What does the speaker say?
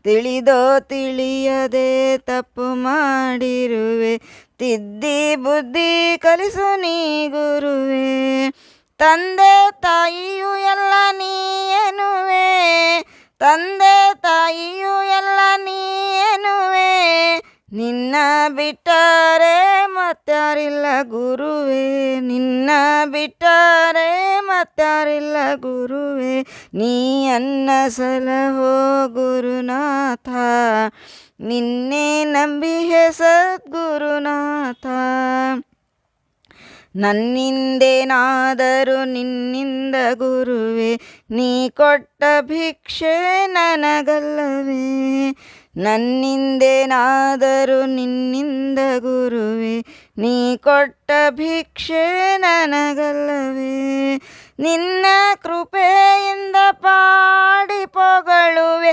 ತಿಳಿದೋ ತಿಳಿಯದೆ ತಪ್ಪು ಮಾಡಿರುವೆ, ತಿದ್ದಿ ಬುದ್ಧಿ ಕಲಿಸು ನೀ ಗುರುವೆ. ತಂದೆ ತಾಯಿಯು ಎಲ್ಲ ನೀ ಎನ್ನುವೆ, ತಂದೆ ತಾಯಿಯು ಎಲ್ಲ ನೀ ಎನ್ನುವೆ, ನಿನ್ನ ಬಿಟ್ಟರೆ ಮತ್ತಾರಿಲ್ಲ ಗುರುವೆ, ನಿನ್ನ ಬಿಟ್ಟರೆ ಮತ್ತಾರಿಲ್ಲ ಗುರುವೆ. ನೀ ಅನ್ನ ಸಲಹೋ ಗುರುನಾಥ, ನಿನ್ನೆ ನಂಬಿಹೆ ಸದ್ಗುರುನಾಥ. ನನ್ನಿಂದೇನಾದರೂ ನಿನ್ನಿಂದ ಗುರುವೆ, ನೀ ಕೊಟ್ಟ ಭಿಕ್ಷೆ ನನಗಲ್ಲವೇ. ನನ್ನಿಂದೇನಾದರೂ ನಿನ್ನಿಂದ ಗುರುವೆ, ನೀ ಕೊಟ್ಟ ಭಿಕ್ಷೆ ನನಗಲ್ಲವೇ. ನಿನ್ನ ಕೃಪೆಯಿಂದ ಪಾಡಿ ಪೊಗಳುವೆ,